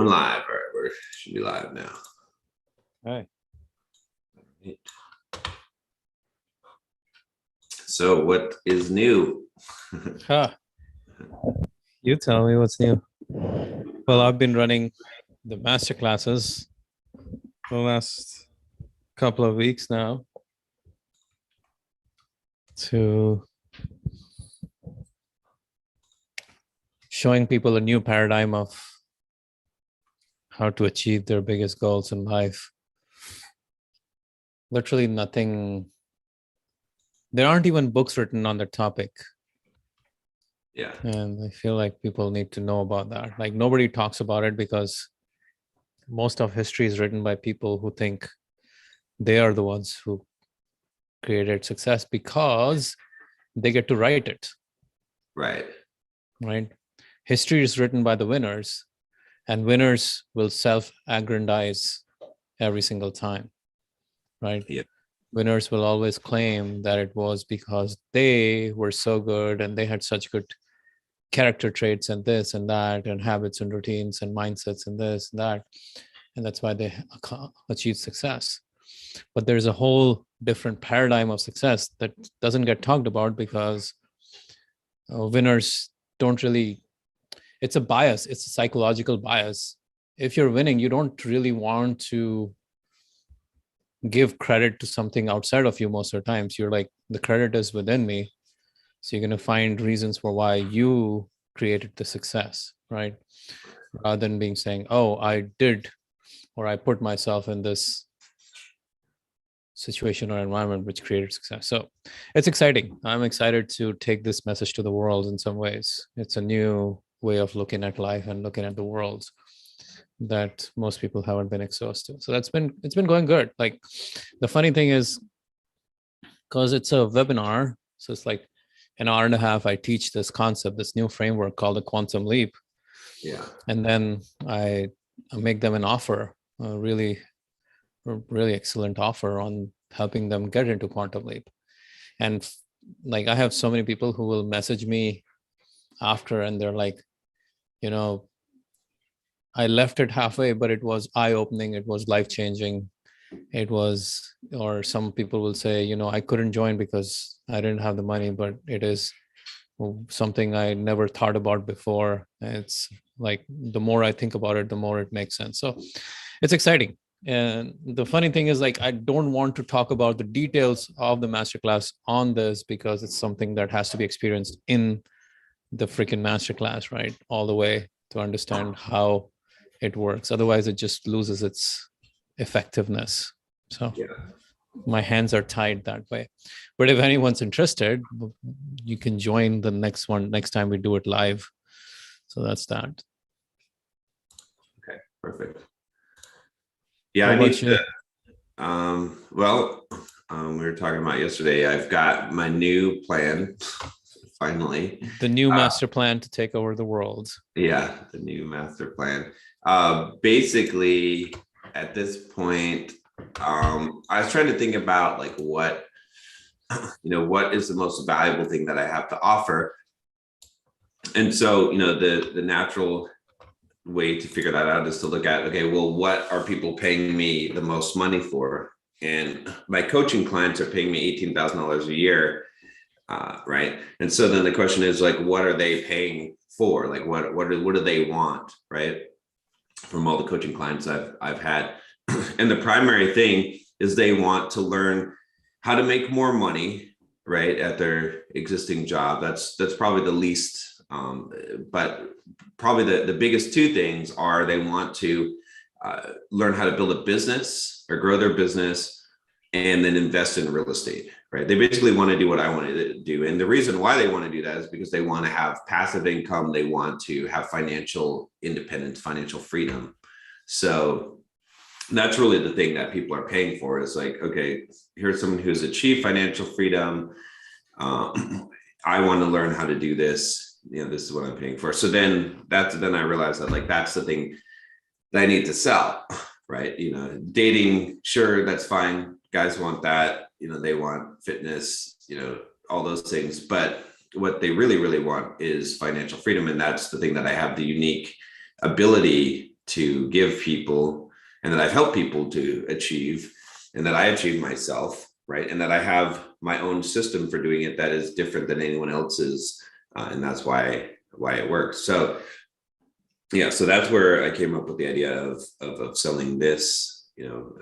Going live. All right, we should be live now. All right. So what is new? You tell me what's new. Well, I've been running the master classes for the last couple of weeks now to showing people a new paradigm of how to achieve their biggest goals in life. Literally nothing. There aren't even books written on the topic. Yeah. And I feel like people need to know about that. Like nobody talks about it because most of history is written by people who think they are the ones who created success because they get to write it. Right. Right. History is written by the winners, and winners will self-aggrandize every single time. Right. Yeah. Winners will always claim that it was because they were so good and they had such good character traits and this and that and habits and routines and mindsets and this and that. And that's why they achieve success. But there's a whole different paradigm of success that doesn't get talked about because winners don't really, it's a bias. It's a psychological bias. If you're winning, you don't really want to give credit to something outside of you most of the times. You're like, the credit is within me. So you're going to find reasons for why you created the success, right? Rather than being saying, oh, I did, or I put myself in this situation or environment which created success. So it's exciting. I'm excited to take this message to the world in some ways. It's a new way of looking at life and looking at the world that most people haven't been exposed to. So it's been going good. Like the funny thing is, because it's a webinar, so it's like an hour and a half, I teach this concept, this new framework called the quantum leap. Yeah. And then I make them an offer, a really excellent offer on helping them get into quantum leap. And like, I have so many people who will message me after and they're like, you know, I left it halfway, but it was eye-opening. It was life-changing. It was, or some people will say, you know, I couldn't join because I didn't have the money, but it is something I never thought about before. It's like, the more I think about it, the more it makes sense. So it's exciting. And the funny thing is, like, I don't want to talk about the details of the masterclass on this because it's something that has to be experienced in the freaking masterclass, right? All the way to understand how it works. Otherwise, it just loses its effectiveness. So Yeah. my hands are tied that way. But if anyone's interested, you can join the next one next time we do it live. So that's that. Okay. Perfect. Yeah, How I need about you? we were talking about yesterday. I've got my new plan finally. The new master plan to take over the world. Yeah, the new master plan. Basically, at this point, I was trying to think about like what is the most valuable thing that I have to offer. And so, the natural way to figure that out is to look at, okay, well, what are people paying me the most money for? And my coaching clients are paying me $18,000 a year. Right. And so then the question is like, what are they paying for? Like, what do they want? Right. From all the coaching clients I've had. And the primary thing is they want to learn how to make more money, right, at their existing job. That's probably the least, but probably the biggest two things are they want to learn how to build a business or grow their business and then invest in real estate, right? They basically want to do what I want to do. And the reason why they want to do that is because they want to have passive income. They want to have financial independence, financial freedom. So that's really the thing that people are paying for is like, okay, here's someone who's achieved financial freedom. I want to learn how to do this. This is what I'm paying for. So then I realized that like, that's the thing that I need to sell, right? Dating, sure, that's fine. Guys want that, they want fitness, all those things. But what they really, really want is financial freedom. And that's the thing that I have the unique ability to give people, and that I've helped people to achieve, and that I achieve myself, right? And that I have my own system for doing it that is different than anyone else's, and that's why it works. So yeah, so that's where I came up with the idea of selling this.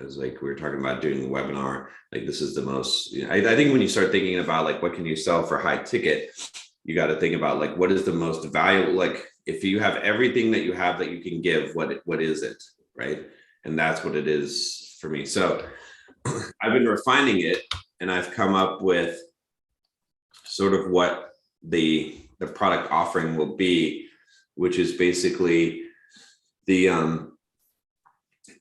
As like we were talking about doing a webinar, like this is the most. I think when you start thinking about like what can you sell for high ticket, you got to think about like what is the most valuable. Like if you have everything that you have that you can give, what is it, right? And that's what it is for me. So I've been refining it, and I've come up with sort of what the product offering will be, which is basically the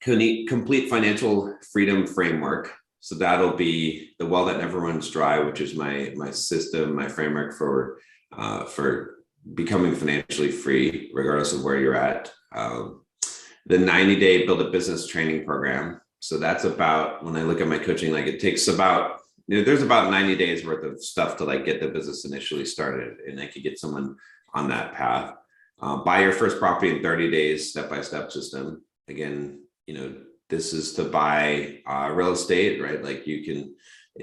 complete financial freedom framework. So that'll be the well that never runs dry, which is my system, my framework for becoming financially free, regardless of where you're at. The 90-day build a business training program. So that's about, when I look at my coaching, like it takes about, there's about 90 days worth of stuff to like get the business initially started, and I could get someone on that path. Buy your first property in 30 days, step-by-step system. Again, this is to buy real estate, right? Like you can,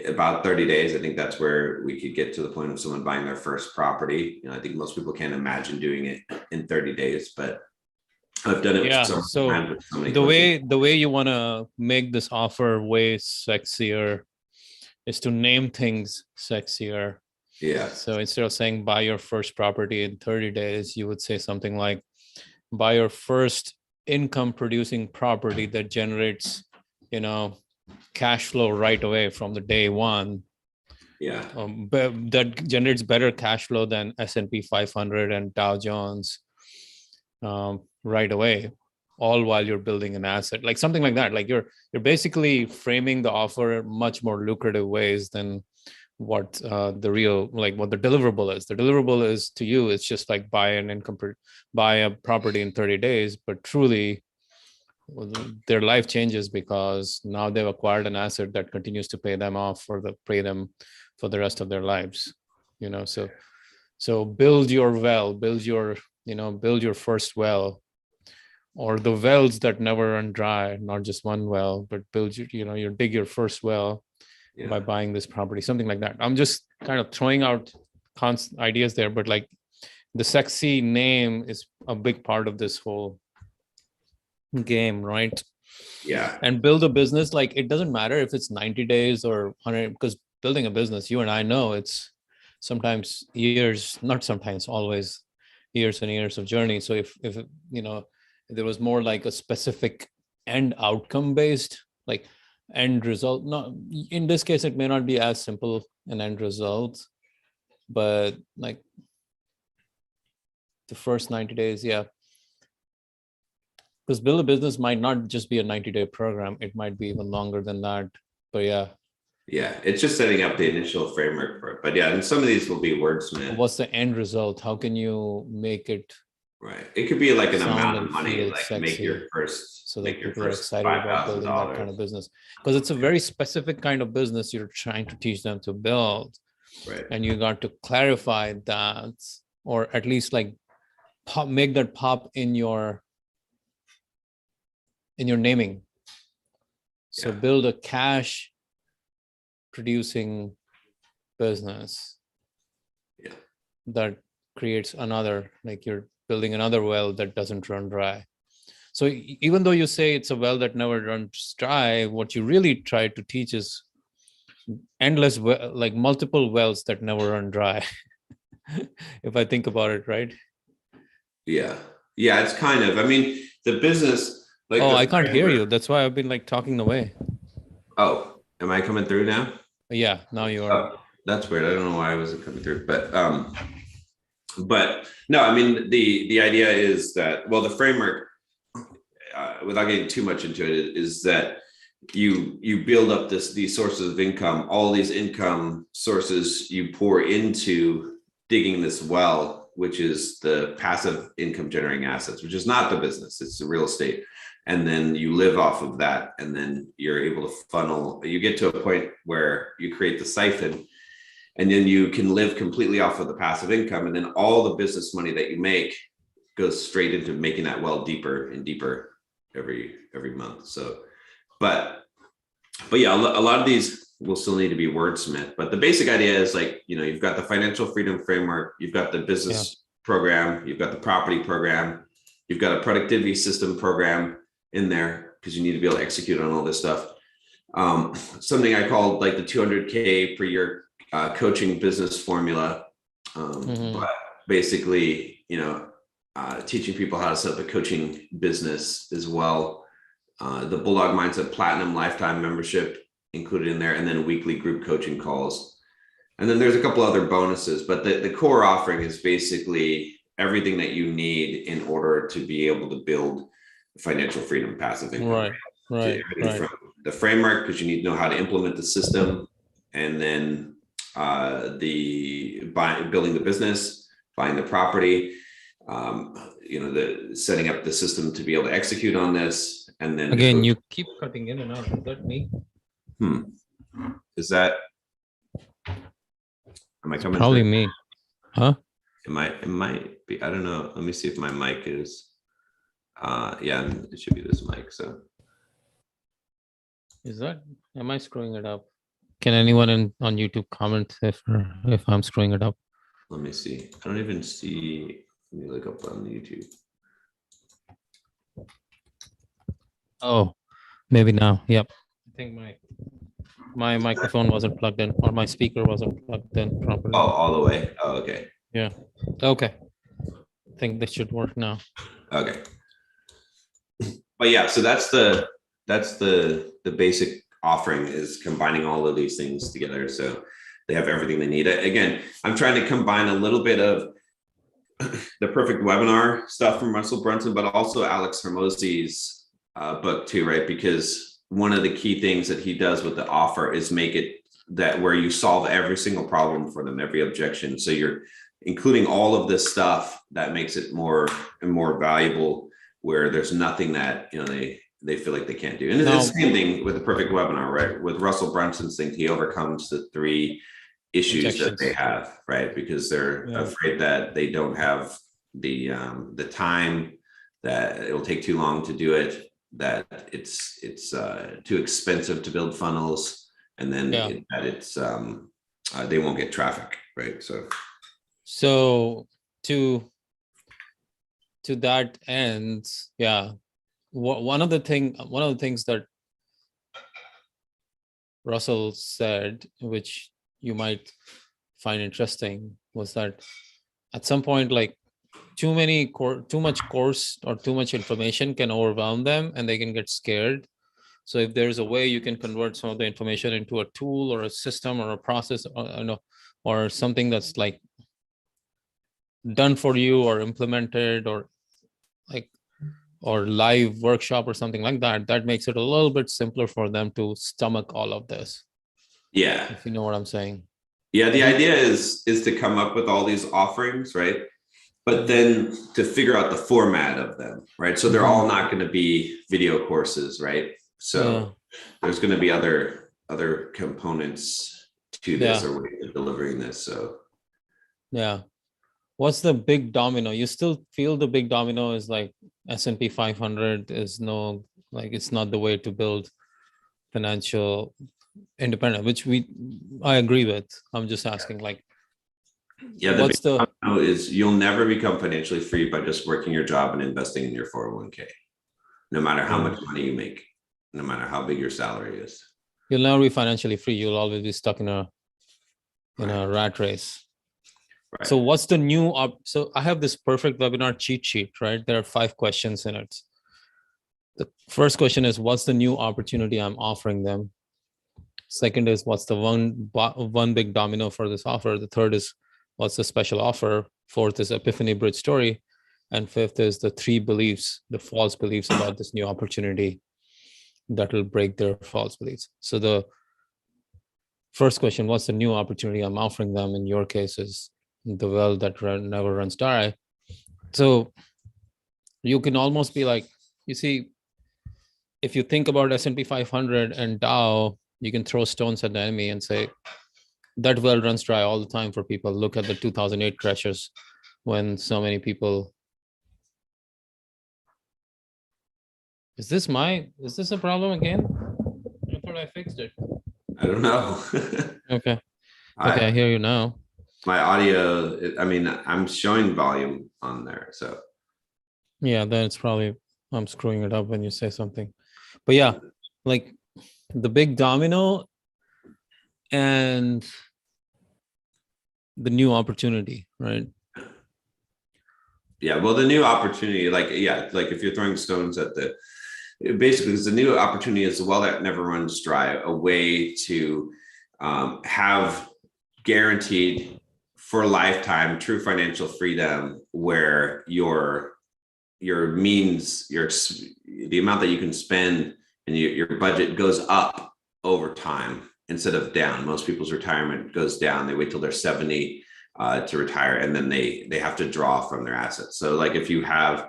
about 30 days, I think that's where we could get to the point of someone buying their first property. I think most people can't imagine doing it in 30 days, but I've done it. Yeah. So the way you want to make this offer way sexier is to name things sexier. Yeah. So instead of saying buy your first property in 30 days, you would say something like buy your first income producing property that generates, cash flow right away from the day one. Yeah. That generates better cash flow than S&P 500 and Dow Jones right away, all while you're building an asset, like something like that. Like you're basically framing the offer much more lucrative ways than what the deliverable is. The deliverable is to you, it's just like buy a property in 30 days, but truly their life changes because now they've acquired an asset that continues to pay them off pay them for the rest of their lives. So build your well, build your first well, or the wells that never run dry, not just one well, but you dig your first well. Yeah. By buying this property, something like that. I'm just kind of throwing out ideas there, but like the sexy name is a big part of this whole game, right? Yeah. And build a business, like it doesn't matter if it's 90 days or 100, because building a business, you and I know it's sometimes years, not sometimes, always years and years of journey. So if there was more like a specific end outcome based, like end result, not in this case it may not be as simple an end result, but like the first 90 days, yeah, because build a business might not just be a 90-day program, it might be even longer than that. But yeah, it's just setting up the initial framework for it. But yeah, and some of these will be wordsmith. What's the end result? How can you make it right? It could be like an amount of money, like sexy, make your first, so that people are excited about building that kind of business, because it's a very specific kind of business you're trying to teach them to build. Right. And you got to clarify that, or at least like make that pop in your naming. So build a cash producing business that creates another, like you're building another well that doesn't run dry. So even though you say it's a well that never runs dry, what you really try to teach is endless, like multiple wells that never run dry. If I think about it, right? Yeah, it's kind of, I mean, the business, like, I can't hear you. That's why I've been like talking away. Oh, am I coming through now? Yeah, now you are. Oh, that's weird. I don't know why I wasn't coming through, but no, I mean, the idea is that, well, the framework, without getting too much into it, is that you build up these sources of income, all these income sources you pour into digging this well, which is the passive income generating assets, which is not the business, it's the real estate. And then you live off of that, and then you're able to funnel, you get to a point where you create the siphon, and then you can live completely off of the passive income. And then all the business money that you make goes straight into making that well deeper and deeper every month. So, but yeah, a lot of these will still need to be wordsmith. But the basic idea is like, you've got the financial freedom framework, you've got the business program, you've got the property program, you've got a productivity system program in there because you need to be able to execute on all this stuff. Something I called like the 200K per year coaching business formula. But basically, teaching people how to set up a coaching business as well. The Bulldog Mindset Platinum Lifetime membership included in there, and then weekly group coaching calls. And then there's a couple other bonuses, but the core offering is basically everything that you need in order to be able to build financial freedom, passive income. Right. From the framework, because you need to know how to implement the system, and then building the business, buying the property, the setting up the system to be able to execute on this. And then again, you keep cutting in and out. Is that me? Is that, am I coming? Probably me. Huh? It might be, I don't know. Let me see if my mic is, yeah, it should be this mic. So am I screwing it up? Can anyone on YouTube comment if I'm screwing it up? Let me see. I don't even see. Let me look up on YouTube. Oh, maybe now. Yep. I think my microphone wasn't plugged in, or my speaker wasn't plugged in properly. Oh, all the way. Oh, okay. Yeah. Okay. I think this should work now. Okay. But yeah, so that's the basic offering, is combining all of these things together. So they have everything they need. Again, I'm trying to combine a little bit of the perfect webinar stuff from Russell Brunson, but also Alex Hormozi's book too, right? Because one of the key things that he does with the offer is make it that where you solve every single problem for them, every objection. So you're including all of this stuff that makes it more and more valuable, where there's nothing that they feel like they can't do. And it's the same thing with the perfect webinar, right? With Russell Brunson's thing, he overcomes the 3 issues that they have, right? Because they're afraid that they don't have the time, that it'll take too long to do it, that it's too expensive to build funnels, and then they won't get traffic, right? So to that end, one of the things that Russell said, which you might find interesting, was that at some point, like too much course or too much information can overwhelm them and they can get scared. So if there's a way you can convert some of the information into a tool or a system or a process, or something that's like done for you or implemented, or live workshop or something like that, that makes it a little bit simpler for them to stomach all of this. Yeah. If you know what I'm saying. Yeah. The idea is to come up with all these offerings, right? But then to figure out the format of them, right? So they're all not going to be video courses, right? So there's going to be other components to this, or ways of delivering this. So what's the big domino? You still feel the big domino is like S&P 500 is it's not the way to build financial independence, which I agree with. I'm just asking, the big is you'll never become financially free by just working your job and investing in your 401k, no matter how much money you make, no matter how big your salary is. You'll never be financially free. You'll always be stuck in a rat race. Right. So what's the new so I have this perfect webinar cheat sheet, right? There are 5 questions in it. The first question is, what's the new opportunity I'm offering them? Second is, what's the one big domino for this offer? The third is, what's the special offer? Fourth is Epiphany bridge story. And fifth is the 3 beliefs, the false beliefs about this new opportunity that will break their false beliefs. So the first question, what's the new opportunity I'm offering them? In your case is the well that never runs dry. So you can almost be like, you see, if you think about S&P 500 and Dow, you can throw stones at the enemy and say, that well runs dry all the time for people. Look at the 2008 crashes when so many people. Is this a problem again? I thought I fixed it. I don't know. Okay. Okay, I I hear you now. my audio, I mean, I'm showing volume on there. So Yeah, then it's probably I'm screwing it up when you say something. But yeah, like the big domino and the new opportunity, right? yeah, well, the new opportunity, like, yeah, like if you're throwing stones at the basically, because the new opportunity is the well that never runs dry, a way to have guaranteed for a lifetime true financial freedom, where your means, the amount that you can spend and your budget goes up over time instead of down. Most people's retirement goes down. They wait till they're 70 to retire, and then they have to draw from their assets. So like if you have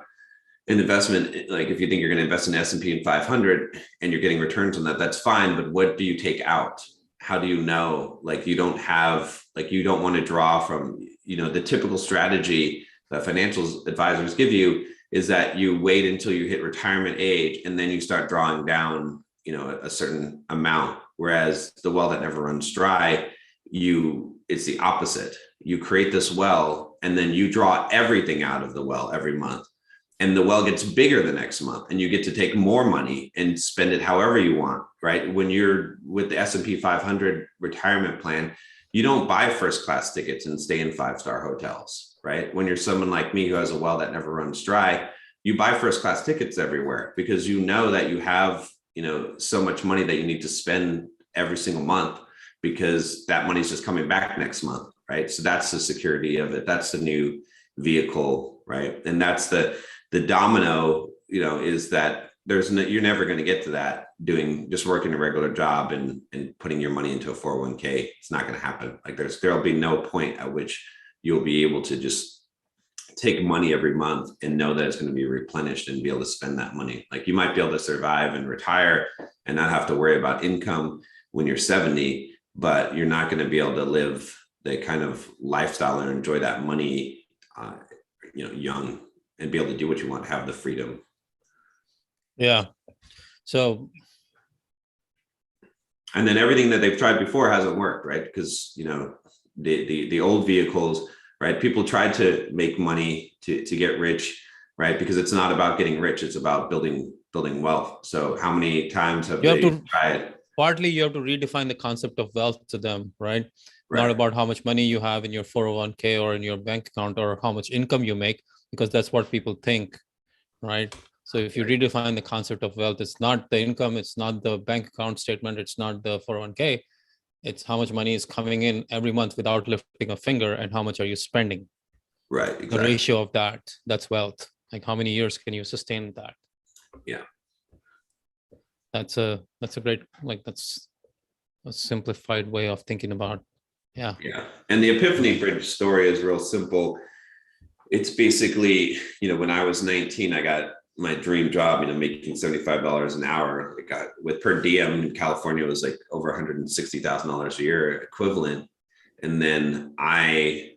an investment, like if you think you're going to invest in S&P and 500 and you're getting returns on that, that's fine. But what do you take out? How do you know? Like you don't have, like you don't want to draw from, the typical strategy that financial advisors give you is that you wait until you hit retirement age and then you start drawing down, a certain amount. Whereas the well that never runs dry, it's the opposite. You create this well and then you draw everything out of the well every month. And the well gets bigger the next month and you get to take more money and spend it however you want, right? When you're with the S&P 500 retirement plan, you don't buy first class tickets and stay in 5-star hotels, right? When you're someone like me who has a well that never runs dry, you buy first class tickets everywhere because you know that you have, so much money that you need to spend every single month because that money's just coming back next month, right? So that's the security of it. That's the new vehicle, right? And that's the domino, is that you're never going to get to that just working a regular job and putting your money into a 401k. It's not going to happen. Like there'll be no point at which you'll be able to just take money every month and know that it's going to be replenished and be able to spend that money. Like you might be able to survive and retire and not have to worry about income when you're 70, but you're not going to be able to live the kind of lifestyle and enjoy that money, young, and be able to do what you want, have the freedom. Yeah. So, and then everything that they've tried before hasn't worked, right? Because the old vehicles, right? People tried to make money to get rich, right? Because it's not about getting rich; it's about building wealth. So, how many times have they tried? Partly, you have to redefine the concept of wealth to them, right? Right. Not about how much money you have in your 401k or in your bank account or how much income you make, because that's what people think, right? So if you redefine the concept of wealth, it's not the income, it's not the bank account statement, it's not the 401k, it's how much money is coming in every month without lifting a finger and how much are you spending. Right. Exactly. The ratio of that's wealth. Like how many years can you sustain that? Yeah. That's a great, like that's a simplified way of thinking about. Yeah. And the Epiphany Bridge story is real simple. It's basically, when I was 19, I got my dream job, making $75 an hour. It got with per diem in California, it was like over $160,000 a year equivalent. And then I,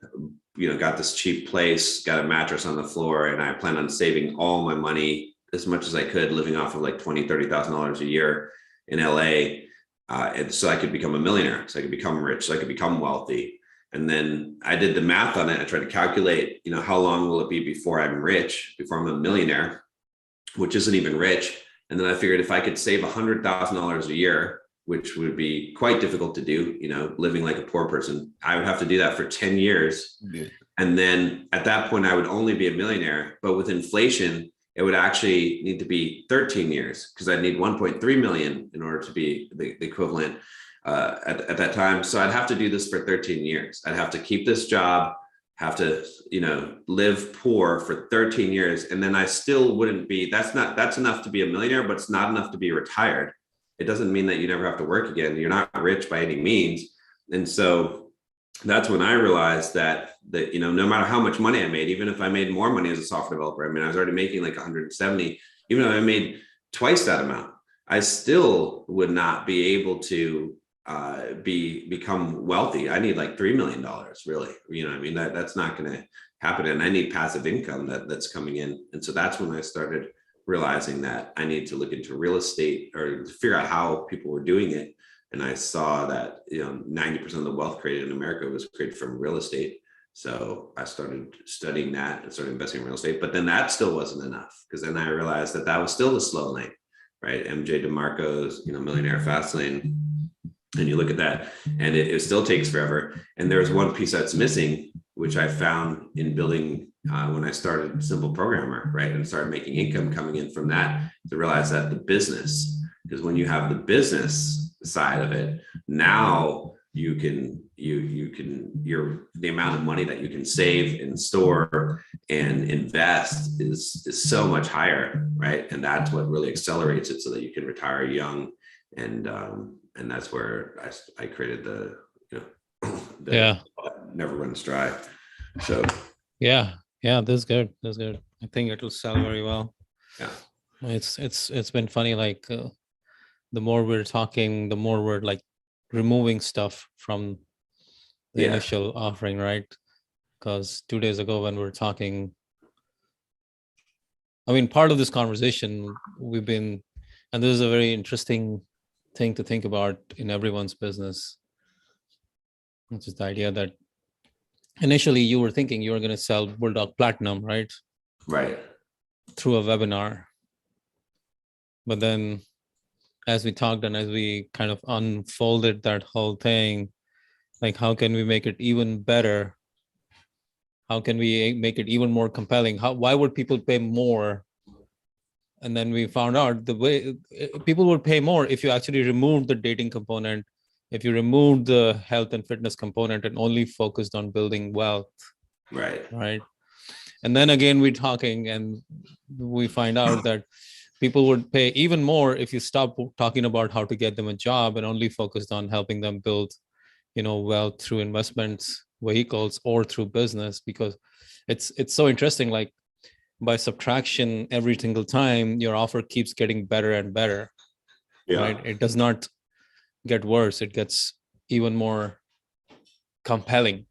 got this cheap place, got a mattress on the floor, and I planned on saving all my money as much as I could, living off of like $20,000, $30,000 a year in LA. And so I could become a millionaire, so I could become rich, so I could become wealthy. And then I did the math on it. I tried to calculate, how long will it be before I'm rich, before I'm a millionaire, which isn't even rich. And then I figured if I could save $100,000 a year, which would be quite difficult to do, living like a poor person, I would have to do that for 10 years. Yeah. And then at that point, I would only be a millionaire. But with inflation, it would actually need to be 13 years because I'd need 1.3 million in order to be the equivalent at that time. So I'd have to do this for 13 years. I'd have to keep this job, have to, live poor for 13 years. And then I still wouldn't be, that's enough to be a millionaire, but it's not enough to be retired. It doesn't mean that you never have to work again. You're not rich by any means. And so that's when I realized that no matter how much money I made, even if I made more money as a software developer, I mean, I was already making like 170, even though I made twice that amount, I still would not be able to become wealthy. I need like $3 million, really. I mean, that's not going to happen. And I need passive income that's coming in. And so that's when I started realizing that I need to look into real estate or figure out how people were doing it. And I saw that, 90% of the wealth created in America was created from real estate. So I started studying that and started investing in real estate. But then that still wasn't enough, because then I realized that that was still the slow lane, right? MJ DeMarco's, Millionaire Fast Lane. And you look at that and it still takes forever. And there's one piece that's missing, which I found in building when I started Simple Programmer, right? And started making income coming in from that, to realize that the business, because when you have the business side of it, now you can the amount of money that you can save and store and invest is so much higher, right? And that's what really accelerates it, so that you can retire young. And that's where I created the never runs dry. So yeah, that's good. I think it will sell very well. Yeah, it's been funny, like the more we're talking, the more we're like removing stuff from the initial offering, right? Because 2 days ago when we were talking, I mean, part of this conversation and this is a very interesting thing to think about in everyone's business, which is the idea that initially you were thinking you were going to sell Bulldog Platinum, right? Right. Through a webinar. But then as we talked and as we kind of unfolded that whole thing, like, how can we make it even better? How can we make it even more compelling? Why would people pay more? And then we found out the way people would pay more if you actually removed the dating component, if you removed the health and fitness component and only focused on building wealth. Right. And then again, we're talking and we find out that people would pay even more if you stop talking about how to get them a job and only focused on helping them build, wealth through investments, vehicles, or through business. Because it's so interesting, like, by subtraction, every single time your offer keeps getting better and better. Right? It does not get worse, it gets even more compelling.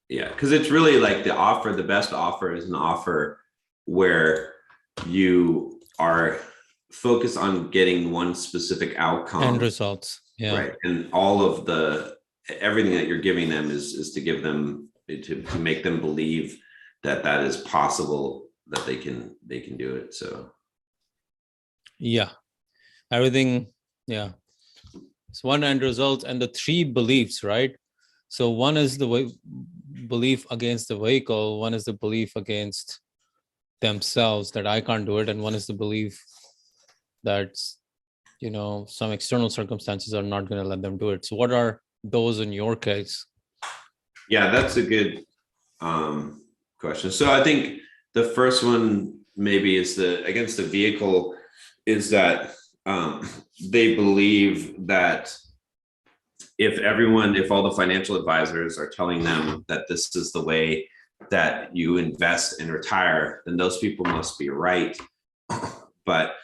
Because it's really like the best offer is an offer where you are focused on getting one specific outcome and results. Right. And all of everything that you're giving them is to give them, to make them believe that is possible, that they can do it. So everything. It's one end result and the three beliefs, right? So one is the belief against the vehicle, one is the belief against themselves that I can't do it, and one is the belief that some external circumstances are not going to let them do it. So what are those in your case? That's a good question. So I think the first one maybe is against the vehicle, is that they believe that if all the financial advisors are telling them that this is the way that you invest and retire, then those people must be right. But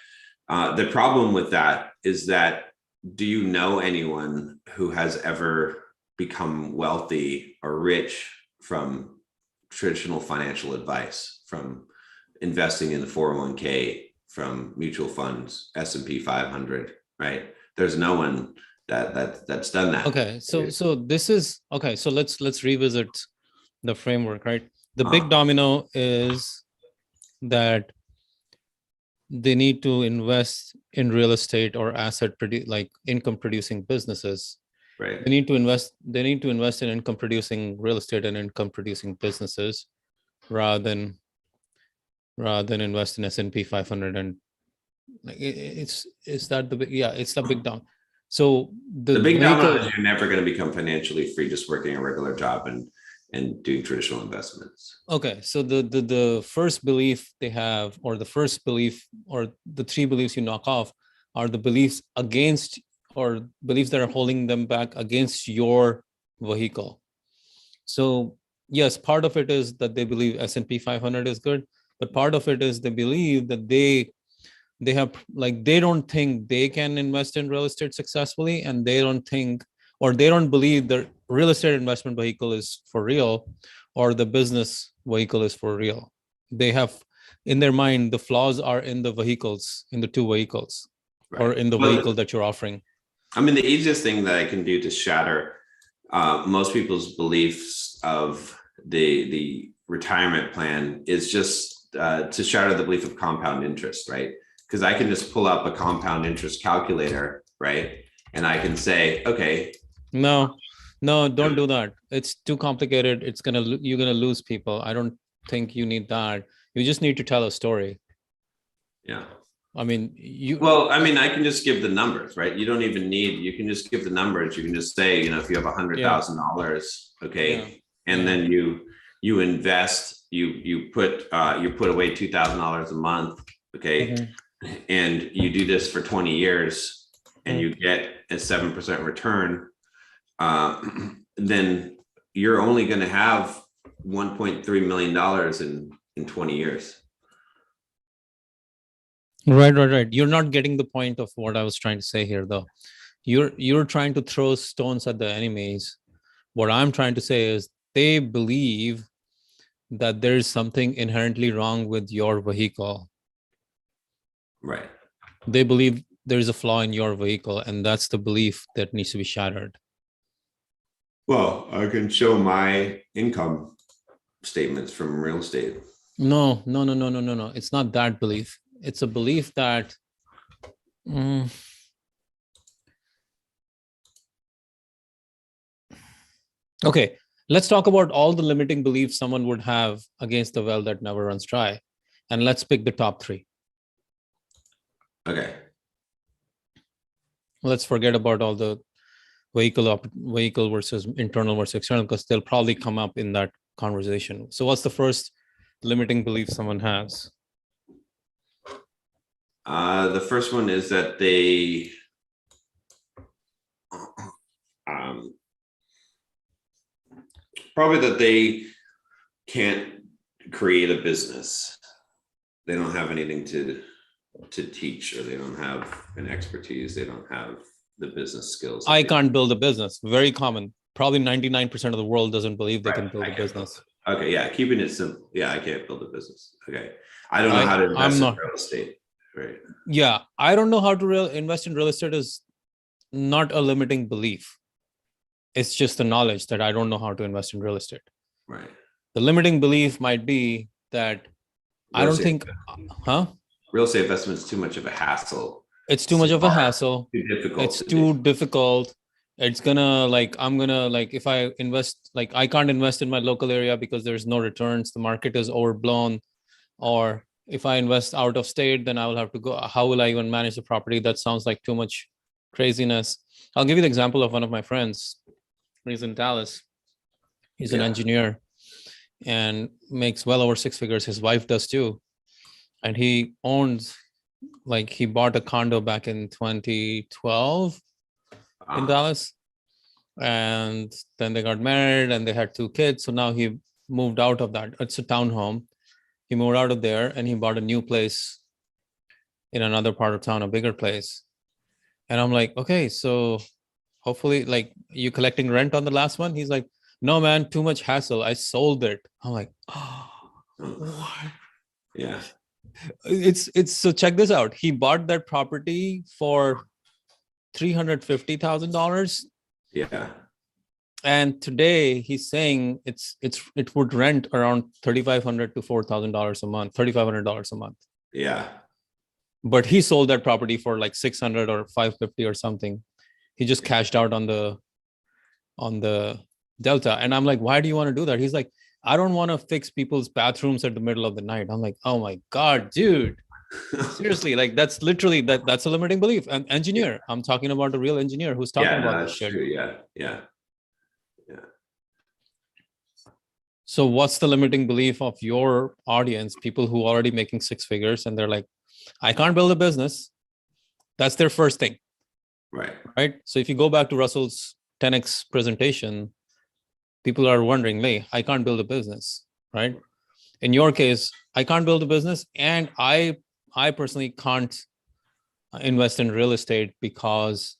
the problem with that is that, do you know anyone who has ever become wealthy or rich from traditional financial advice, from investing in the 401k, from mutual funds, S&P 500, right? There's no one that's done that. Okay, so this is okay. So let's revisit the framework, right? The big domino is that they need to invest in real estate or like income producing businesses. Right. They need to invest in income producing real estate and income producing businesses rather than invest in S&P 500. And like it's the big down. So the big domino is you're never going to become financially free just working a regular job and doing traditional investments. Okay, so the first belief they have, or the first belief, or the three beliefs you knock off, are the beliefs against, or beliefs that are holding them back against your vehicle. So yes, part of it is that they believe S&P 500 is good, but part of it is they believe that they don't think they can invest in real estate successfully, and they don't believe the real estate investment vehicle is for real, or the business vehicle is for real. They have in their mind, the flaws are in the vehicles, in the two vehicles, Right. or in the Well, vehicle that you're offering. I mean, the easiest thing that I can do to shatter most people's beliefs of the retirement plan is just to shatter the belief of compound interest, right? Because I can just pull up a compound interest calculator, right? And I can say, okay. No, don't do that. It's too complicated. You're gonna lose people. I don't think you need that. You just need to tell a story. Yeah. I mean, Well, I mean, I can just give the numbers, right? You don't even need, you can just give the numbers. You can just say, you know, if you have $100,000, okay, Yeah. and Yeah. then you invest, you put away $2,000 a month, okay, and you do this for 20 years, and you get a 7% return, then you're only going to have $1.3 million in 20 years. Right. You're not getting the point of what I was trying to say here, though. You're trying to throw stones at the enemies. What I'm trying to say is they believe that there is something inherently wrong with your vehicle. Right. They believe there is a flaw in your vehicle, and that's the belief that needs to be shattered. Well, I can show my income statements from real estate. No. It's not that belief. It's a belief that okay, let's talk about all the limiting beliefs someone would have against the well that never runs dry. And let's pick the top 3. Okay. Let's forget about all the vehicle versus internal versus external, because they'll probably come up in that conversation. So what's the first limiting belief someone has? The first one is that they probably that they can't create a business. They don't have anything to teach, or they don't have an expertise. They don't have the business skills. I can't build a business. Very common. Probably 99% of the world doesn't believe they can build a business. Okay, yeah, keeping it simple. Yeah, I can't build a business. Okay, I don't know how to invest in real estate. Right. Yeah, I don't know how to invest in real estate is not a limiting belief. It's just the knowledge that I don't know how to invest in real estate. Right. The limiting belief might be that I don't think, real estate investment is too much of a hassle. It's too much of a hassle. Too difficult. It's too difficult. It's gonna if I invest, I can't invest in my local area because there's no returns. The market is overblown. Or if I invest out of state, then I will have to go. How will I even manage the property? That sounds like too much craziness. I'll give you the example of one of my friends. He's in Dallas. He's an engineer and makes well over 6 figures. His wife does too. And he owns, he bought a condo back in 2012 in Dallas. And then they got married and they had 2 kids. So now he moved out of that. It's a townhome. He moved out of there and he bought a new place in another part of town, a bigger place. And I'm like, okay, so hopefully, you collecting rent on the last one? He's like, no, man, too much hassle. I sold it. I'm like, oh, what? Yeah. It's so check this out. He bought that property for $350,000. Yeah. And today he's saying it would rent around $3,500 to $4,000 a month, $3,500 a month. Yeah. But he sold that property for like 600 or 550 or something. He just cashed out on the Delta. And I'm like, why do you want to do that? He's like, I don't want to fix people's bathrooms at the middle of the night. I'm like, oh my God, dude. Seriously, that's literally that's a limiting belief. An engineer. I'm talking about a real engineer who's talking about this shit. True. Yeah. So what's the limiting belief of your audience, people who are already making 6 figures and they're like, I can't build a business. That's their first thing. Right. So if you go back to Russell's 10X presentation, people are wondering, hey, I can't build a business, right? In your case, I can't build a business, and I personally can't invest in real estate because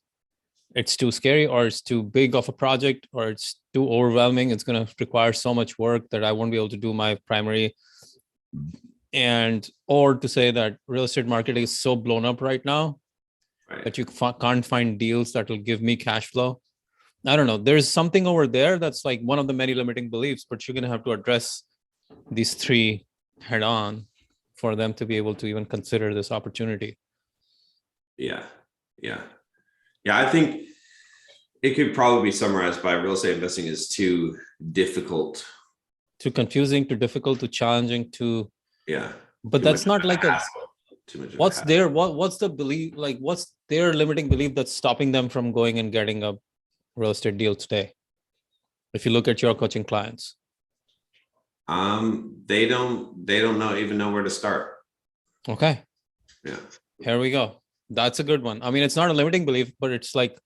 it's too scary, or it's too big of a project, or it's too overwhelming. It's going to require so much work that I won't be able to do my primary and or to say that real estate market is so blown up right now Right. that you can't find deals that will give me cash flow. I don't know. There's something over there that's like one of the many limiting beliefs, but you're going to have to address these three head on for them to be able to even consider this opportunity. Yeah. Yeah. Yeah. I think it could probably be summarized by real estate investing is too difficult. Too confusing, too difficult, too challenging, too. Yeah. But that's not like a, too much. what's their, what's the belief, like what's their limiting belief that's stopping them from going and getting a real estate deal today? If you look at your coaching clients. They don't even know where to start. Okay. Yeah. Here we go. That's a good one. I mean, it's not a limiting belief, but it's like,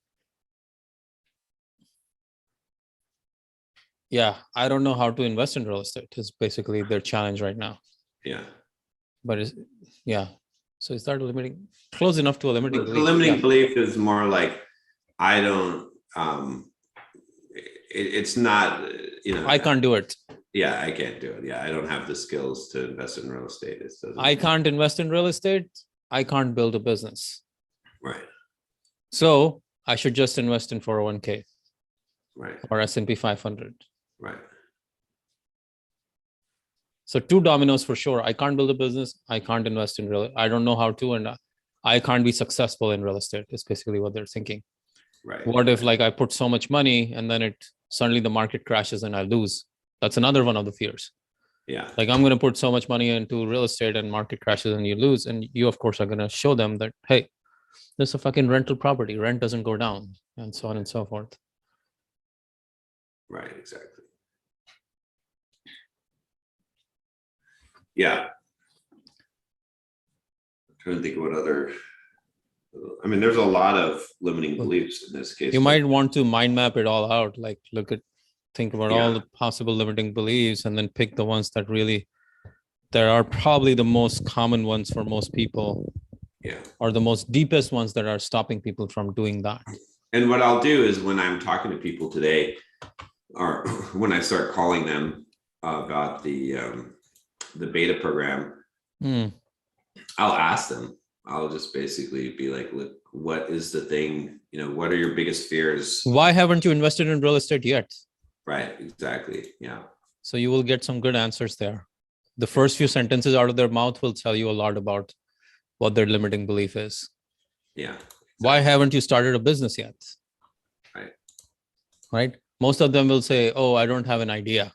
yeah, I don't know how to invest in real estate is basically their challenge right now. Yeah. But it's, yeah. So is that a limiting, close enough to a limiting belief? The limiting belief is more like, I don't, it's not, I can't do it. Yeah, I can't do it. Yeah, I don't have the skills to invest in real estate. I can't invest in real estate. I can't build a business. Right. So I should just invest in 401k. Right. Or S&P 500. Right. So two dominoes for sure. I can't build a business. I can't invest in real. I don't know how to, and I can't be successful in real estate. Is basically what they're thinking. Right. What if like I put so much money and then it suddenly the market crashes and I lose? That's another one of the fears. Yeah. Like I'm going to put so much money into real estate and market crashes and you lose. And you, of course, are going to show them that, hey, there's a fucking rental property. Rent doesn't go down and so on and so forth. Right. Exactly. Yeah. I'm trying to think of what other, I mean, there's a lot of limiting beliefs in this case. You might want to mind map it all out. Like think about all the possible limiting beliefs and then pick the ones that really, there are probably the most common ones for most people. Yeah. Or the most deepest ones that are stopping people from doing that. And what I'll do is when I'm talking to people today, or when I start calling them about the beta program, I'll ask them, I'll just basically be like, look, what is the thing, what are your biggest fears? Why haven't you invested in real estate yet? Right, exactly. Yeah. So you will get some good answers there. The first few sentences out of their mouth will tell you a lot about what their limiting belief is. Yeah. Exactly. Why haven't you started a business yet? Right. Right. Most of them will say, oh, I don't have an idea.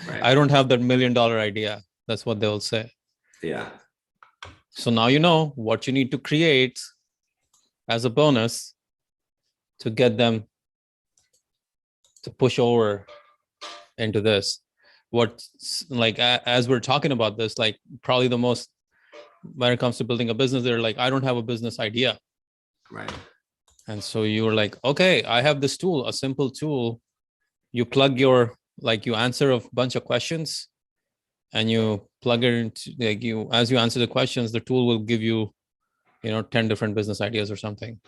Right. I don't have that $1 million idea. That's what they'll say. Yeah. So now you know what you need to create as a bonus to get them to push over into this. What's like, as we're talking about this, like probably the most, when it comes to building a business, they're like, I don't have a business idea. Right. And so you were like, okay, I have this tool, a simple tool. You plug your, like you answer a bunch of questions and you plug it into, like you, as you answer the questions, the tool will give you, 10 different business ideas or something.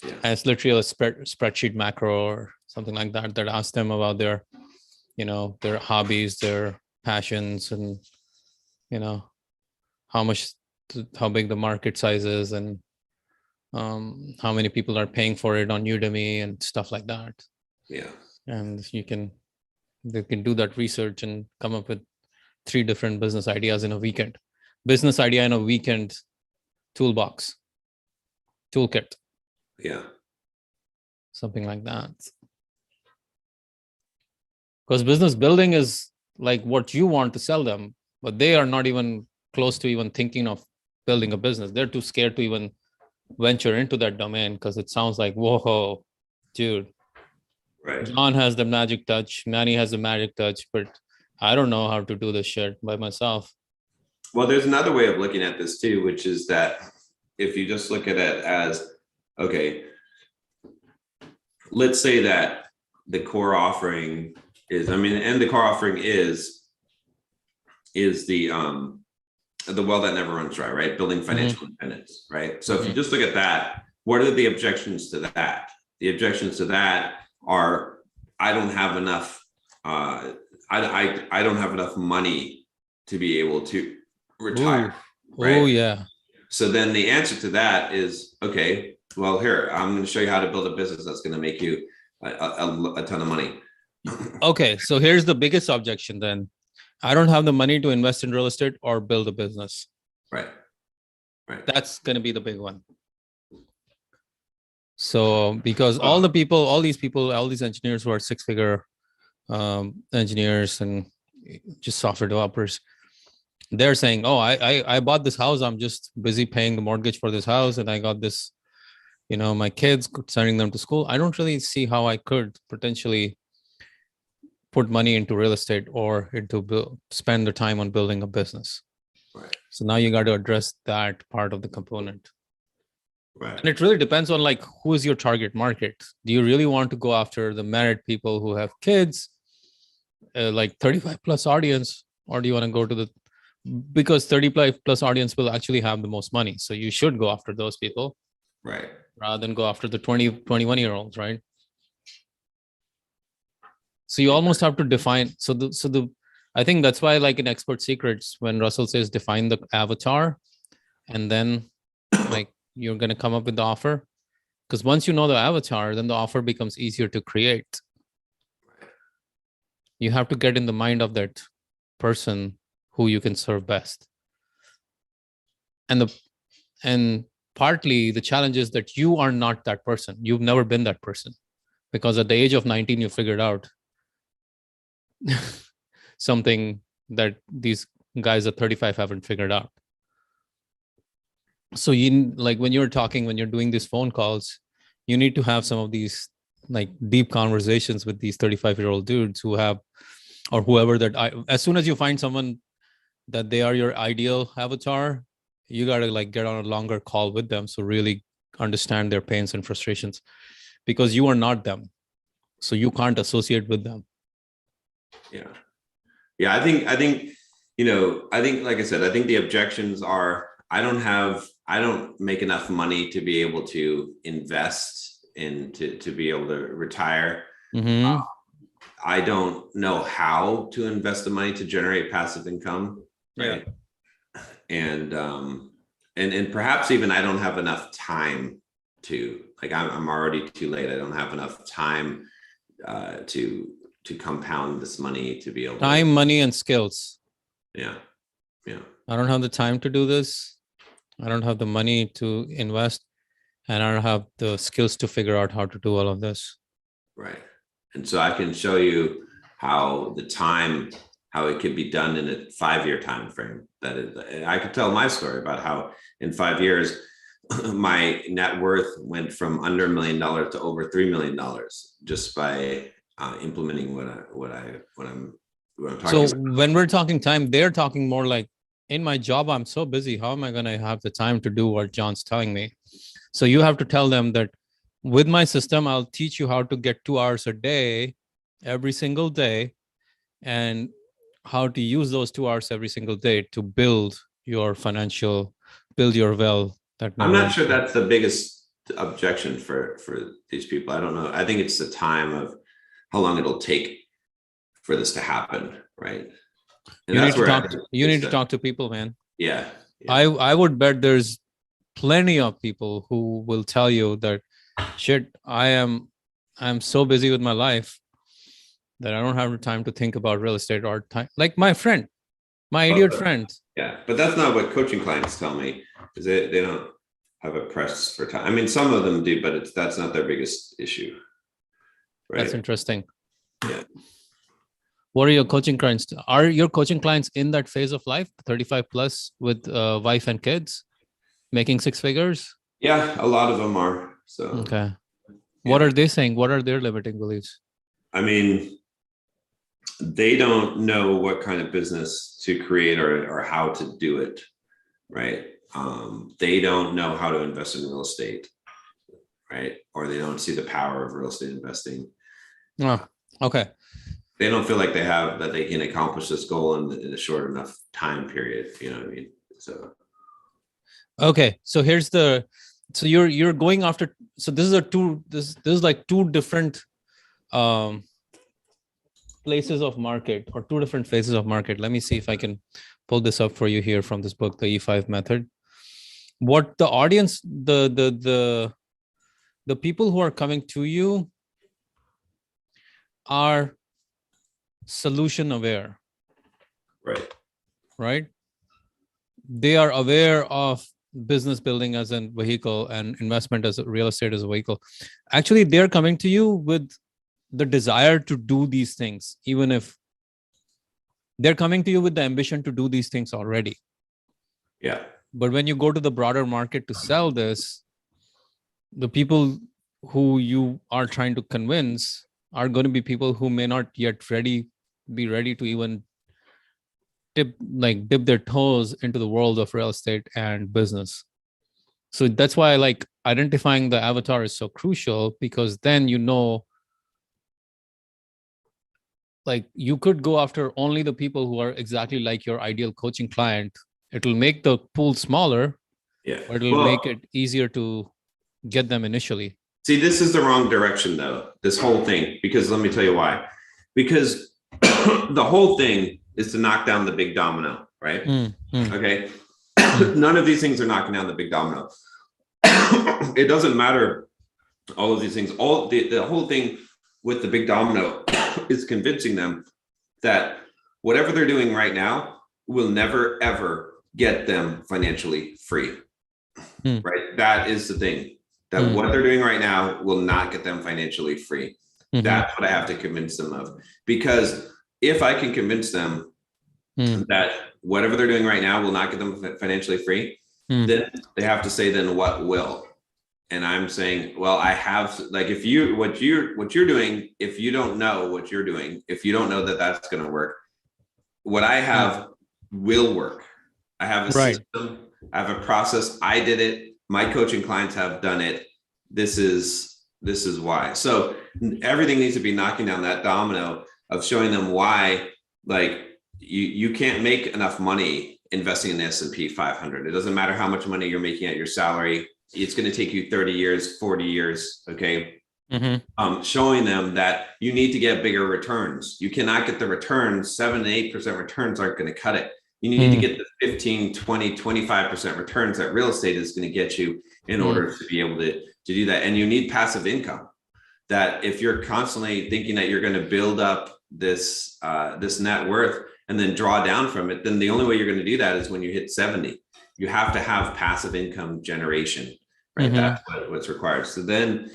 Yeah. And it's literally a spreadsheet macro or something like that, that asks them about their, their hobbies, their passions, and, how big the market size is and how many people are paying for it on Udemy and stuff like that. Yeah. And they can do that research and come up with 3 different business ideas in a weekend. Business idea in a weekend toolbox, toolkit. Yeah. Something like that. Because business building is like what you want to sell them, but they are not even close to even thinking of building a business. They're too scared to even venture into that domain because it sounds like, whoa, dude. Right. John has the magic touch, Manny has the magic touch, but I don't know how to do this shit by myself. Well, there's another way of looking at this too, which is that if you just look at it as, okay, let's say that the core offering is, and the core offering is the well that never runs dry, right? Building financial independence, right? So if you just look at that, what are the objections to that? The objections to that are, I don't have enough, I don't have enough money to be able to retire, right? Oh yeah. So then the answer to that is, okay, well, here, I'm going to show you how to build a business that's going to make you a ton of money. Okay, so here's the biggest objection then. I don't have the money to invest in real estate or build a business. Right. Right. That's going to be the big one. So because all these engineers who are six-figure engineers and just software developers, they're saying, oh, I bought this house. I'm just busy paying the mortgage for this house. And I got this, my kids, sending them to school. I don't really see how I could potentially put money into real estate or spend the time on building a business. Right. So now you got to address that part of the component. Right. And it really depends on like, who is your target market? Do you really want to go after the married people who have kids, like 35 plus audience, or do you want to go to because 35 plus audience will actually have the most money. So you should go after those people. Right. Rather than go after the 21-year-olds, right? So you almost have to define. I think that's why, like in Expert Secrets, when Russell says define the avatar, and then like you're going to come up with the offer. Because once you know the avatar, then the offer becomes easier to create. You have to get in the mind of that person who you can serve best. And partly the challenge is that you are not that person. You've never been that person. Because at the age of 19, you figured out something that these guys at 35 haven't figured out. So when you're doing these phone calls, you need to have some of these like deep conversations with these 35-year-old dudes who have, or whoever as soon as you find someone that they are your ideal avatar, you got to like get on a longer call with them. So really understand their pains and frustrations, because you are not them. So you can't associate with them. Yeah. Yeah. I think, like I said, I think the objections are, I don't make enough money to be able to invest to be able to retire. Mm-hmm. I don't know how to invest the money to generate passive income. Right. Yeah. And perhaps even I don't have enough time to, like, I'm already too late. I don't have enough time to compound this money to be able time, money, and skills. Yeah. Yeah. I don't have the time to do this. I don't have the money to invest, and I don't have the skills to figure out how to do all of this. Right. And so I can show you how it could be done in a 5-year time frame. I could tell my story about how in 5 years, my net worth went from under $1 million to over $3 million just by implementing what I'm talking so about. When we're talking time, they're talking more like, in my job, I'm so busy. How am I going to have the time to do what John's telling me? So you have to tell them that with my system, I'll teach you how to get 2 hours a day, every single day, and how to use those 2 hours every single day to build your wealth. I'm not sure that's the biggest objection for these people. I don't know. I think it's the time of how long it'll take for this to happen, right? And you need to talk to people, man. Yeah. I would bet there's plenty of people who will tell you that, shit, I'm so busy with my life that I don't have the time to think about real estate or time. Like my idiot friend. Yeah, but that's not what coaching clients tell me, is they don't have a press for time. I mean, some of them do, but that's not their biggest issue. Right? That's interesting. Yeah. What are your coaching clients? Are your coaching clients in that phase of life, 35 plus, with wife and kids, making 6 figures? Yeah, a lot of them are. So okay. What are they saying? What are their limiting beliefs? I mean, they don't know what kind of business to create or how to do it, right? They don't know how to invest in real estate, right? Or they don't see the power of real estate investing. Oh, okay. They don't feel like they can accomplish this goal in a short enough time period. You know what I mean? So. Okay. So you're going after, so this is like two different places of market or two different phases of market. Let me see if I can pull this up for you here from this book, the E5 method. What the audience, the people who are coming to you are solution aware, right? They are aware of business building as a vehicle and investment as a real estate as a vehicle. Actually, they're coming to you with the desire to do these things, even if they're coming to you with the ambition to do these things already. Yeah. But when you go to the broader market to sell this, the people who you are trying to convince are going to be people who may not yet be ready to even dip their toes into the world of real estate and business. So that's why like identifying the avatar is so crucial, because then like you could go after only the people who are exactly like your ideal coaching client. It'll make the pool smaller, but it'll make it easier to get them initially. See, this is the wrong direction though, this whole thing, because let me tell you why. Because the whole thing is to knock down the big domino, right? Okay. None of these things are knocking down the big domino. It doesn't matter. All of these things, the whole thing with the big domino is convincing them that whatever they're doing right now will never, ever get them financially free, right? That is the thing, that what they're doing right now will not get them financially free. That's what I have to convince them of. Because if I can convince them that whatever they're doing right now will not get them financially free, then they have to say, then what will? And I'm saying, well, I have, like, if you, what you're doing, if you don't know what you're doing, if you don't know that that's going to work, what I have will work. I have a system, I have a process. I did it. My coaching clients have done it. This is why. So everything needs to be knocking down that domino of showing them why, like, you can't make enough money investing in the S&P 500. It doesn't matter how much money you're making at your salary. It's going to take you 30 years, 40 years. Okay. Showing them that you need to get bigger returns. You cannot get the returns. 7 to 8% returns aren't going to cut it. You need to get the 15, 20, 25% returns that real estate is going to get you in order to be able to do that. And you need passive income. That if you're constantly thinking that you're going to build up this net worth and then draw down from it, then the only way you're going to do that is when you hit 70. You have to have passive income generation, right? That's what's required. So then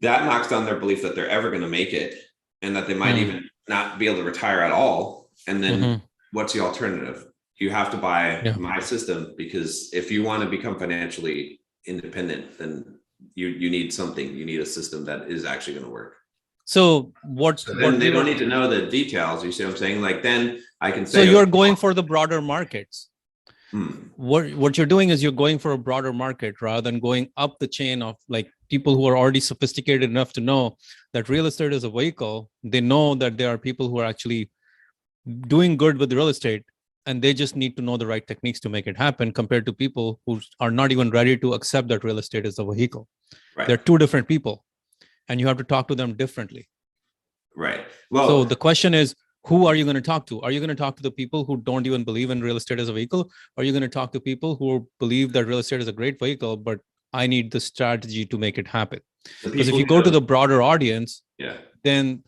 that knocks down their belief that they're ever going to make it, and that they might even not be able to retire at all. And then what's the alternative? You have to buy my system, because if you want to become financially independent, then you need something. You need a system that is actually going to work. So then they don't need to know the details. You see what I'm saying? Like, then I can say, so you're going for the broader markets. What you're doing is you're going for a broader market rather than going up the chain of like people who are already sophisticated enough to know that real estate is a vehicle. They know that there are people who are actually doing good with real estate, and they just need to know the right techniques to make it happen, compared to people who are not even ready to accept that real estate is a vehicle. They're two different people, and you have to talk to them differently. Right. Well, so the question is, who are you going to talk to? Are you going to talk to the people who don't even believe in real estate as a vehicle? Or are you going to talk to people who believe that real estate is a great vehicle, but I need the strategy to make it happen? Because if you go to the broader audience, then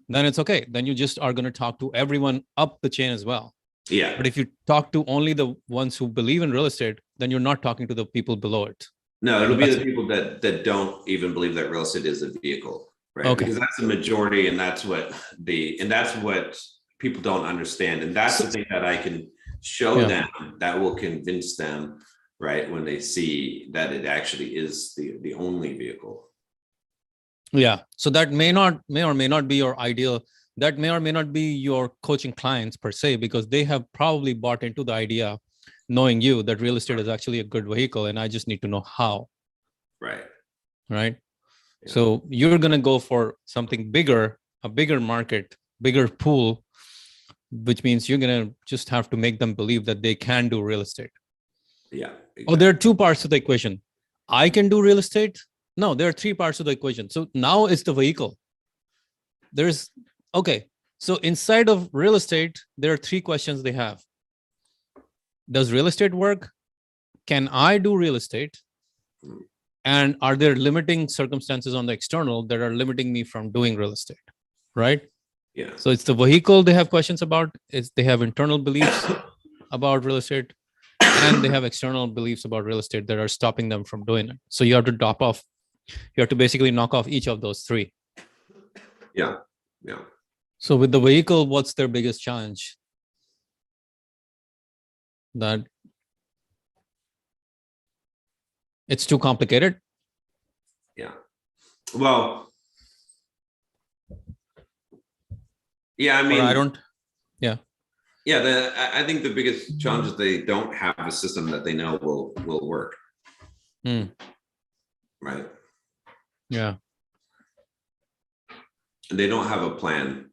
it's okay. Then you just are going to talk to everyone up the chain as well. Yeah. But if you talk to only the ones who believe in real estate, then you're not talking to the people below it. No, it'll be the people that don't even believe that real estate is a vehicle. Right. Okay. Because that's the majority, and that's what people don't understand. And that's the thing that I can show them that will convince them, right, when they see that it actually is the only vehicle. Yeah. So that may or may not be your ideal. That may or may not be your coaching clients per se, because they have probably bought into the idea, knowing you, that real estate is actually a good vehicle, and I just need to know how. Right. Yeah. So you're going to go for something bigger, a bigger market, bigger pool, which means you're going to just have to make them believe that they can do real estate. Yeah. Exactly. Oh, there are two parts to the equation. I can do real estate. No, there are three parts of the equation. So now it's the vehicle. So inside of real estate, there are 3 questions they have. Does real estate work? Can I do real estate? And are there limiting circumstances on the external that are limiting me from doing real estate? Right? Yeah. So it's the vehicle they have questions about. They have internal beliefs about real estate, and they have external beliefs about real estate that are stopping them from doing it. So you have to you have to basically knock off each of those 3. Yeah. Yeah. So with the vehicle, what's their biggest challenge? That it's too complicated. Yeah. Well, yeah, I Or mean, I don't. Yeah. yeah, I think the biggest challenge is they don't have a system that they know will work. Right. Yeah. They don't have a plan.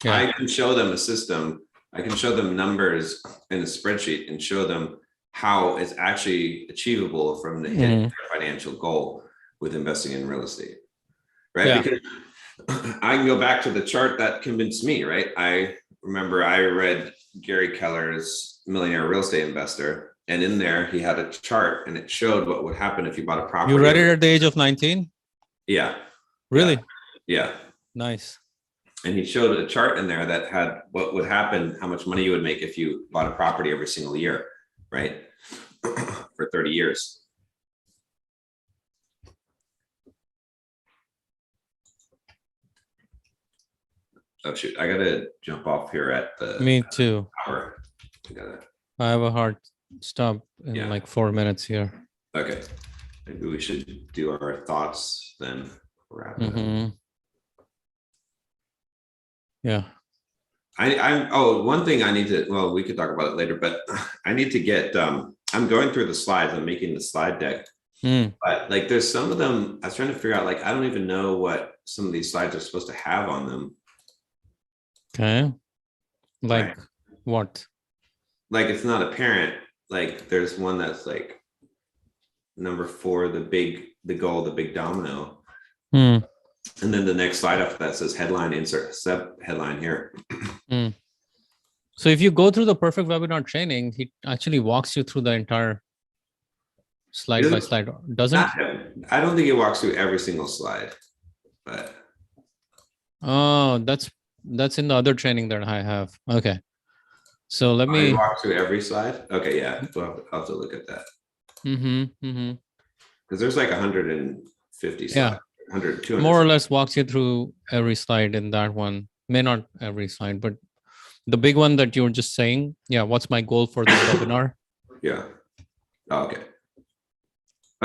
Yeah. I can show them a system. I can show them numbers in a spreadsheet and show them how it's actually achievable from the hitting their financial goal with investing in real estate. Right. Yeah. Because I can go back to the chart that convinced me, right? I remember I read Gary Keller's Millionaire Real Estate Investor, and in there he had a chart and it showed what would happen if you bought a property. You read it at the age of 19? Yeah. Really? Yeah. Nice. And he showed a chart in there that had what would happen, how much money you would make if you bought a property every single year, right? For 30 years. Oh shoot, I gotta jump off here at the Me too. hour. I have a hard stop in Yeah. like 4 minutes here. Okay. Maybe we should do our thoughts then. Wrap it up. Yeah. One thing I need to, well, we could talk about it later, but I need to get, I'm going through the slides, I'm making the slide deck. But like there's some of them, I was trying to figure out, like, I don't even know what some of these slides are supposed to have on them. Okay. Like Right. what? Like it's not apparent. Like there's one that's like number 4, the big domino. And then the next slide after that says headline, insert sub headline here. So if you go through the perfect webinar training, he actually walks you through the entire slide by slide, doesn't? I don't think it walks through every single slide, but. Oh, that's in the other training that I have. Okay. So let me walk through every slide. Okay, yeah, I'll have to look at that. Because there's like 150 slides. Yeah. 100, 200. More or less walks you through every slide in that one. May not every slide, but the big one that you were just saying, yeah, what's my goal for this webinar? Yeah. Oh, okay.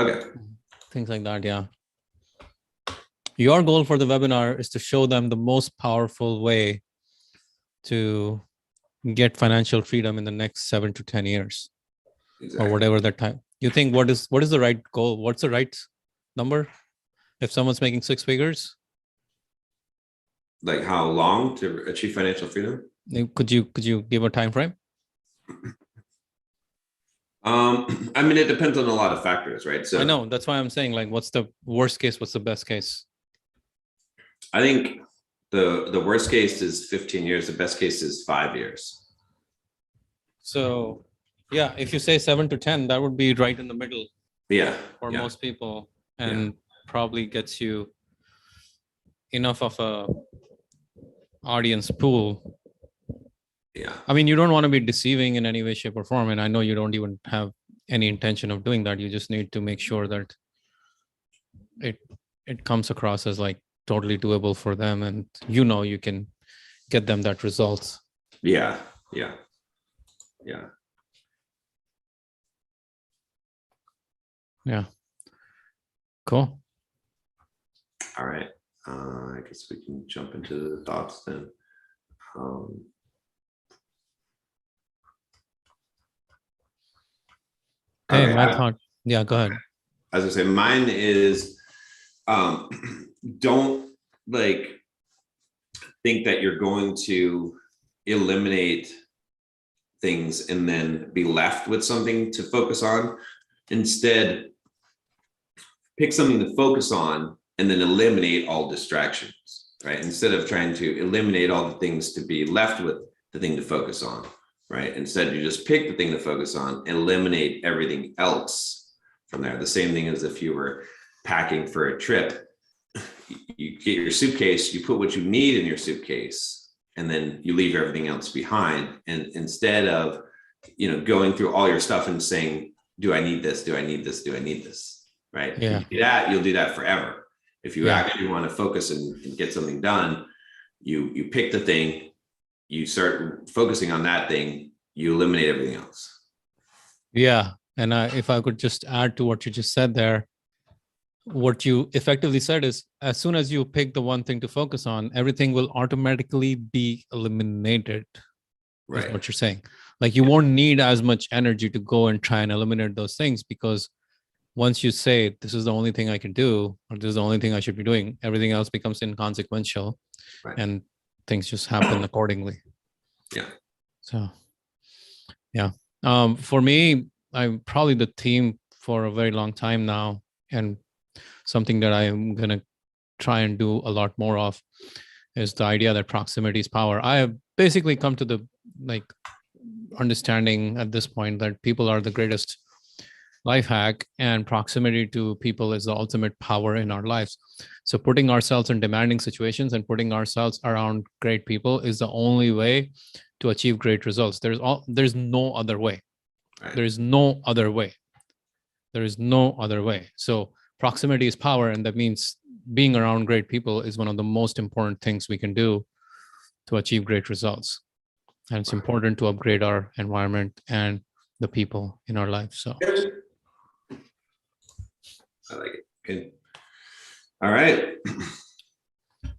Okay. Things like that, yeah. Your goal for the webinar is to show them the most powerful way to get financial freedom in the next 7 to 10 years. Exactly. Or whatever that time. You think what is the right goal? What's the right number? If someone's making 6 figures? Like how long to achieve financial freedom? Could you give a time frame? I mean, it depends on a lot of factors, right? So I know, that's why I'm saying, like, what's the worst case? What's the best case? I think the worst case is 15 years. The best case is 5 years. So yeah, if you say 7 to 10, that would be right in the middle. Yeah. For most people, and probably gets you enough of a audience pool. Yeah. I mean, you don't want to be deceiving in any way, shape, or form. And I know you don't even have any intention of doing that. You just need to make sure that it comes across as like totally doable for them, and you can get them that results. Yeah. Cool. All right. I guess we can jump into the thoughts then. Okay, my thought. Yeah, go ahead. As I say, mine is don't like think that you're going to eliminate things and then be left with something to focus on. Instead, pick something to focus on and then eliminate all distractions. right? Instead of trying to eliminate all the things to be left with the thing to focus on, right? Instead, you just pick the thing to focus on, eliminate everything else from there. The same thing as if you were packing for a trip. You get your suitcase, you put what you need in your suitcase, and then you leave everything else behind. And instead of, going through all your stuff and saying, do I need this? Do I need this? Do I need this? Right? Yeah. If you do that, you'll do that forever. If you Yeah. actually want to focus and get something done, you pick the thing, you start focusing on that thing, you eliminate everything else. Yeah. And if I could just add to what you just said there, what you effectively said is, as soon as you pick the one thing to focus on, everything will automatically be eliminated. Right. Is what you're saying. Like you won't need as much energy to go and try and eliminate those things, because once you say this is the only thing I can do, or this is the only thing I should be doing, everything else becomes inconsequential, right, and things just happen accordingly. Yeah. So, yeah. For me, I'm probably the theme for a very long time now, and something that I am going to try and do a lot more of is the idea that proximity is power. I have basically come to the understanding at this point that people are the greatest life hack, and proximity to people is the ultimate power in our lives. So putting ourselves in demanding situations and putting ourselves around great people is the only way to achieve great results. There's no other way. Right. There is no other way. There is no other way. So proximity is power, and that means being around great people is one of the most important things we can do to achieve great results. And it's important to upgrade our environment and the people in our life. So I like it. Good. All right.